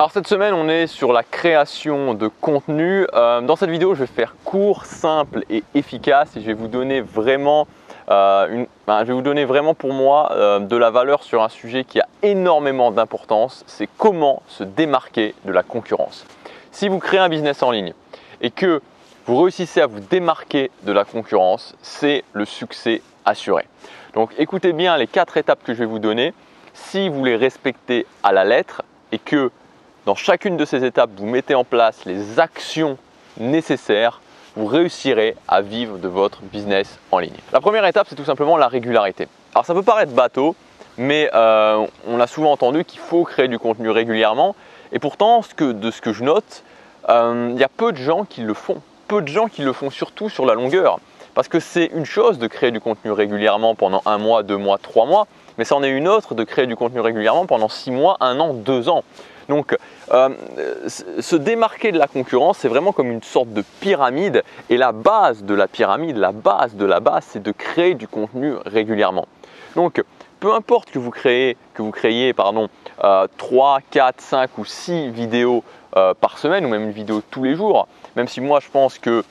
Alors cette semaine, on est sur la création de contenu. Dans cette vidéo, je vais faire court, simple et efficace et je vais vous donner vraiment, pour moi de la valeur sur un sujet qui a énormément d'importance. C'est comment se démarquer de la concurrence. Si vous créez un business en ligne et que vous réussissez à vous démarquer de la concurrence, c'est le succès assuré. Donc écoutez bien les 4 étapes que je vais vous donner. Si vous les respectez à la lettre et que dans chacune de ces étapes, vous mettez en place les actions nécessaires, vous réussirez à vivre de votre business en ligne. La première étape, c'est tout simplement la régularité. Alors ça peut paraître bateau, mais on a souvent entendu qu'il faut créer du contenu régulièrement. Et pourtant, de ce que je note, il y a peu de gens qui le font. Peu de gens qui le font surtout sur la longueur. Parce que c'est une chose de créer du contenu régulièrement pendant 1 mois, 2 mois, 3 mois, mais c'en est une autre de créer du contenu régulièrement pendant 6 mois, 1 an, 2 ans. Donc, se démarquer de la concurrence, c'est vraiment comme une sorte de pyramide. Et la base de la pyramide, la base de la base, c'est de créer du contenu régulièrement. Donc, peu importe que vous créiez 3, 4, 5 ou 6 vidéos par semaine, ou même une vidéo tous les jours, même si moi je pense que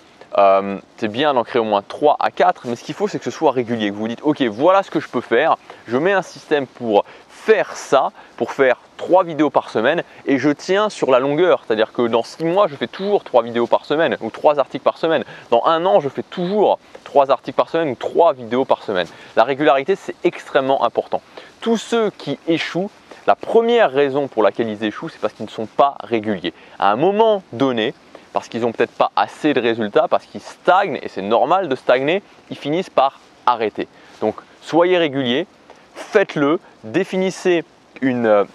c'est bien d'en créer au moins 3 à 4, mais ce qu'il faut, c'est que ce soit régulier, que vous vous dites ok, voilà ce que je peux faire, je mets un système pour faire ça, pour faire 3 vidéos par semaine et je tiens sur la longueur, c'est-à-dire que dans 6 mois, je fais toujours 3 vidéos par semaine ou 3 articles par semaine. Dans 1 an, je fais toujours 3 articles par semaine ou 3 vidéos par semaine. La régularité, c'est extrêmement important. Tous ceux qui échouent, la première raison pour laquelle ils échouent, c'est parce qu'ils ne sont pas réguliers. À un moment donné, parce qu'ils n'ont peut-être pas assez de résultats, parce qu'ils stagnent, et c'est normal de stagner, ils finissent par arrêter. Donc, soyez réguliers, faites-le, définissez une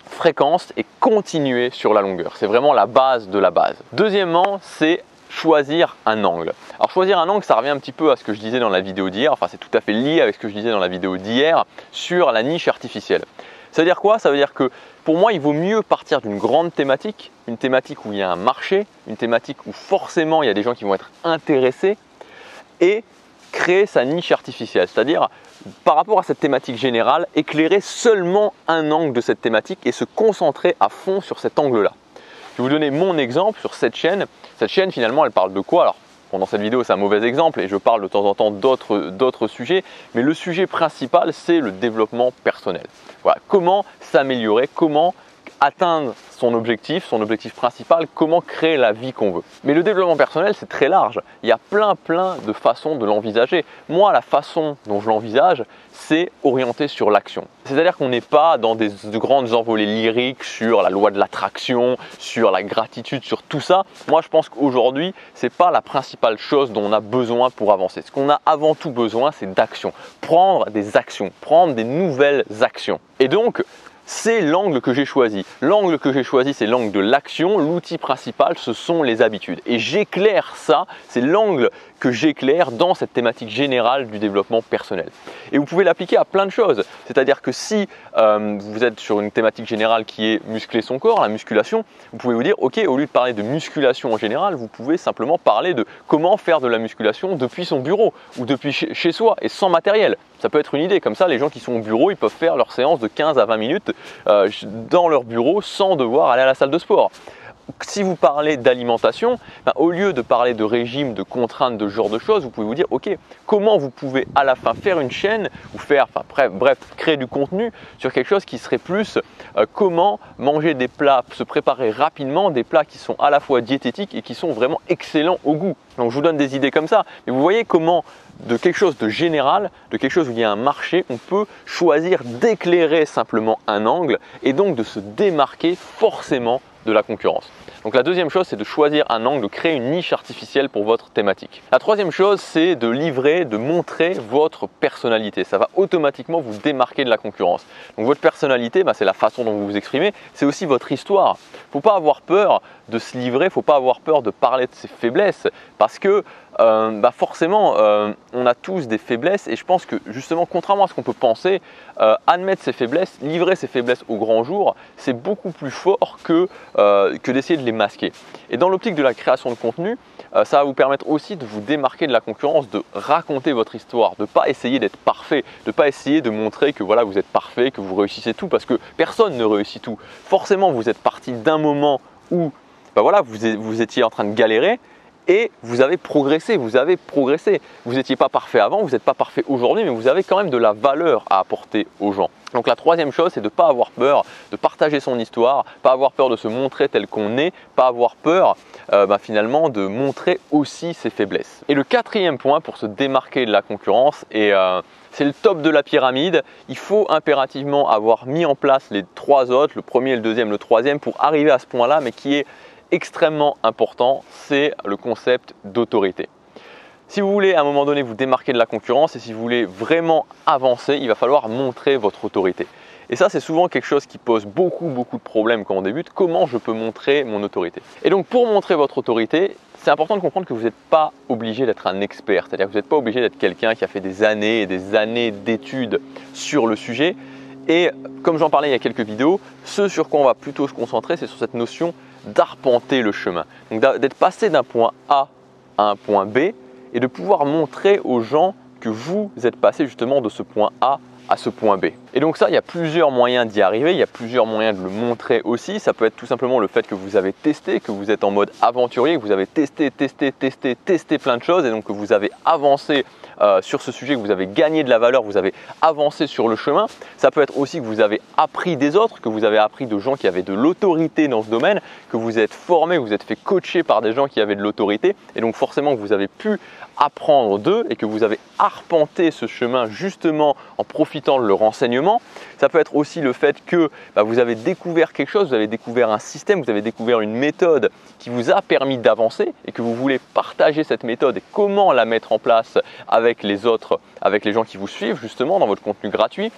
fréquence et continuez sur la longueur. C'est vraiment la base de la base. Deuxièmement, c'est choisir un angle. Alors choisir un angle, ça revient un petit peu à ce que je disais dans la vidéo d'hier, enfin c'est tout à fait lié avec ce que je disais dans la vidéo d'hier sur la niche artificielle. Ça veut dire quoi? Ça veut dire que pour moi, il vaut mieux partir d'une grande thématique, une thématique où il y a un marché, une thématique où forcément il y a des gens qui vont être intéressés et créer sa niche artificielle. C'est-à-dire, par rapport à cette thématique générale, éclairer seulement un angle de cette thématique et se concentrer à fond sur cet angle-là. Je vais vous donner mon exemple sur cette chaîne. Cette chaîne, finalement, elle parle de quoi? Alors, dans cette vidéo, c'est un mauvais exemple et je parle de temps en temps d'autres sujets, mais le sujet principal, c'est le développement personnel. Voilà, comment s'améliorer, comment atteindre son objectif principal, comment créer la vie qu'on veut. Mais le développement personnel, c'est très large. Il y a plein de façons de l'envisager. Moi, la façon dont je l'envisage, c'est orienté sur l'action. C'est-à-dire qu'on n'est pas dans de grandes envolées lyriques sur la loi de l'attraction, sur la gratitude, sur tout ça. Moi, je pense qu'aujourd'hui, ce n'est pas la principale chose dont on a besoin pour avancer. Ce qu'on a avant tout besoin, c'est d'action. Prendre des actions, prendre des nouvelles actions. Et donc, c'est l'angle que j'ai choisi. L'angle que j'ai choisi, c'est l'angle de l'action. L'outil principal, ce sont les habitudes. Et j'éclaire ça, c'est l'angle que j'éclaire dans cette thématique générale du développement personnel. Et vous pouvez l'appliquer à plein de choses. C'est-à-dire que si vous êtes sur une thématique générale qui est muscler son corps, la musculation, vous pouvez vous dire, ok, au lieu de parler de musculation en général, vous pouvez simplement parler de comment faire de la musculation depuis son bureau ou depuis chez soi et sans matériel. Ça peut être une idée, comme ça les gens qui sont au bureau, ils peuvent faire leur séance de 15 à 20 minutes dans leur bureau sans devoir aller à la salle de sport. Si vous parlez d'alimentation, au lieu de parler de régime, de contraintes, de ce genre de choses, vous pouvez vous dire ok, comment vous pouvez à la fin faire une chaîne ou créer du contenu sur quelque chose qui serait plus comment manger des plats, se préparer rapidement, des plats qui sont à la fois diététiques et qui sont vraiment excellents au goût. Donc je vous donne des idées comme ça, mais vous voyez comment de quelque chose de général, de quelque chose où il y a un marché, on peut choisir d'éclairer simplement un angle et donc de se démarquer forcément de la concurrence. Donc la deuxième chose, c'est de choisir un angle, de créer une niche artificielle pour votre thématique. La troisième chose, c'est de livrer, de montrer votre personnalité. Ça va automatiquement vous démarquer de la concurrence. Donc votre personnalité, c'est la façon dont vous vous exprimez, c'est aussi votre histoire. Il ne faut pas avoir peur de se livrer, il ne faut pas avoir peur de parler de ses faiblesses parce que forcément on a tous des faiblesses et je pense que justement contrairement à ce qu'on peut penser, admettre ses faiblesses, livrer ses faiblesses au grand jour, c'est beaucoup plus fort que d'essayer de les masquer. Et dans l'optique de la création de contenu, ça va vous permettre aussi de vous démarquer de la concurrence, de raconter votre histoire, de ne pas essayer d'être parfait, de ne pas essayer de montrer que voilà, vous êtes parfait, que vous réussissez tout, parce que personne ne réussit tout. Forcément, vous êtes parti d'un moment où vous étiez en train de galérer et vous avez progressé, Vous n'étiez pas parfait avant, vous n'êtes pas parfait aujourd'hui, mais vous avez quand même de la valeur à apporter aux gens. Donc la troisième chose, c'est de ne pas avoir peur de partager son histoire, pas avoir peur de se montrer tel qu'on est, pas avoir peur finalement de montrer aussi ses faiblesses. Et le quatrième point pour se démarquer de la concurrence, et c'est le top de la pyramide, il faut impérativement avoir mis en place les trois autres, le premier, le deuxième, le troisième, pour arriver à ce point-là, mais qui est extrêmement important, c'est le concept d'autorité. Si vous voulez à un moment donné vous démarquer de la concurrence et si vous voulez vraiment avancer, il va falloir montrer votre autorité. Et ça, c'est souvent quelque chose qui pose beaucoup de problèmes quand on débute. Comment je peux montrer mon autorité? Et donc pour montrer votre autorité, c'est important de comprendre que vous n'êtes pas obligé d'être un expert. C'est-à-dire que vous n'êtes pas obligé d'être quelqu'un qui a fait des années et des années d'études sur le sujet. Et comme j'en parlais il y a quelques vidéos, ce sur quoi on va plutôt se concentrer, c'est sur cette notion d'arpenter le chemin. Donc d'être passé d'un point A à un point B et de pouvoir montrer aux gens que vous êtes passé justement de ce point A à ce point B. Et donc ça, il y a plusieurs moyens d'y arriver, il y a plusieurs moyens de le montrer aussi. Ça peut être tout simplement le fait que vous avez testé, que vous êtes en mode aventurier, que vous avez testé plein de choses et donc que vous avez avancé sur ce sujet, que vous avez gagné de la valeur, vous avez avancé sur le chemin. Ça peut être aussi que vous avez appris des autres, que vous avez appris de gens qui avaient de l'autorité dans ce domaine, que vous êtes formé, vous êtes fait coacher par des gens qui avaient de l'autorité et donc forcément que vous avez pu apprendre d'eux et que vous avez arpenté ce chemin justement en profitant de leur enseignement. Ça peut être aussi le fait que vous avez découvert quelque chose, vous avez découvert un système, vous avez découvert une méthode qui vous a permis d'avancer et que vous voulez partager cette méthode et comment la mettre en place avec les autres, avec les gens qui vous suivent justement dans votre contenu gratuit.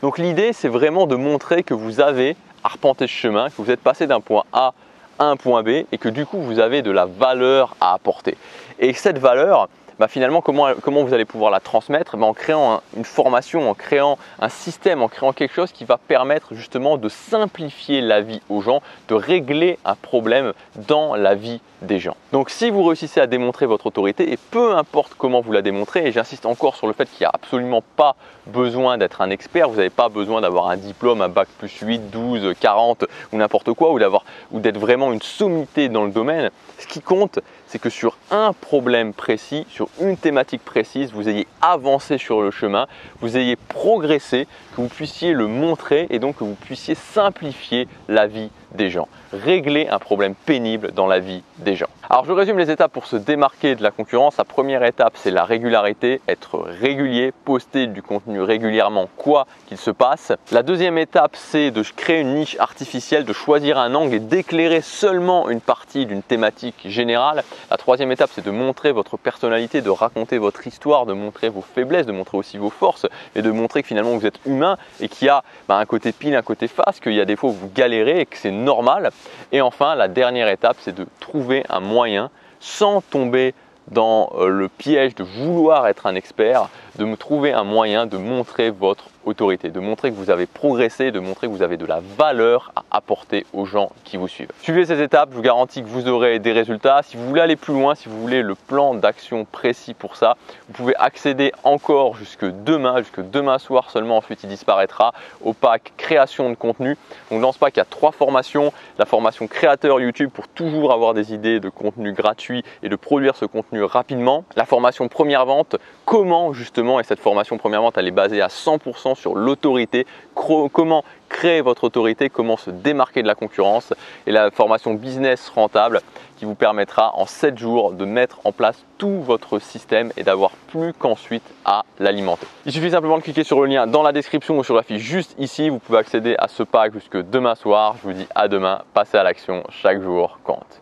Donc l'idée, c'est vraiment de montrer que vous avez arpenté ce chemin, que vous êtes passé d'un point A à un point B et que du coup vous avez de la valeur à apporter. Et cette valeur, finalement, comment vous allez pouvoir la transmettre? En créant une formation, en créant un système, en créant quelque chose qui va permettre justement de simplifier la vie aux gens, de régler un problème dans la vie des gens. Donc si vous réussissez à démontrer votre autorité, et peu importe comment vous la démontrez, et j'insiste encore sur le fait qu'il n'y a absolument pas besoin d'être un expert, vous n'avez pas besoin d'avoir un diplôme, un bac plus 8, 12, 40 ou n'importe quoi, ou d'être vraiment une sommité dans le domaine. Ce qui compte, c'est que sur un problème précis, sur une thématique précise, vous ayez avancé sur le chemin, vous ayez progressé, que vous puissiez le montrer et donc que vous puissiez simplifier la vie des gens, régler un problème pénible dans la vie des gens. Alors je résume les étapes pour se démarquer de la concurrence. La première étape, c'est la régularité, être régulier, poster du contenu régulièrement quoi qu'il se passe. La deuxième étape, c'est de créer une niche artificielle, de choisir un angle et d'éclairer seulement une partie d'une thématique générale. La troisième étape, c'est de montrer votre personnalité, de raconter votre histoire, de montrer vos faiblesses, de montrer aussi vos forces et de montrer que finalement vous êtes humain et qu'il y a un côté pile, un côté face, qu'il y a des fois où vous galérez et que c'est normal. Et enfin, la dernière étape, c'est de trouver un moyen, sans tomber dans le piège de vouloir être un expert, de me trouver un moyen de montrer votre autorité, de montrer que vous avez progressé, de montrer que vous avez de la valeur à apporter aux gens qui vous suivent. Suivez ces étapes, je vous garantis que vous aurez des résultats. Si vous voulez aller plus loin, si vous voulez le plan d'action précis pour ça, vous pouvez accéder encore jusque demain soir seulement, ensuite il disparaîtra, au pack création de contenu. Donc dans ce pack, il y a 3 formations. La formation créateur YouTube pour toujours avoir des idées de contenu gratuit et de produire ce contenu rapidement. La formation première vente, comment justement, et cette formation première vente, elle est basée à 100% sur l'autorité, comment créer votre autorité, comment se démarquer de la concurrence, et la formation business rentable qui vous permettra en 7 jours de mettre en place tout votre système et d'avoir plus qu'ensuite à l'alimenter. Il suffit simplement de cliquer sur le lien dans la description ou sur la fiche juste ici. Vous pouvez accéder à ce pack jusque demain soir. Je vous dis à demain, passez à l'action, chaque jour compte.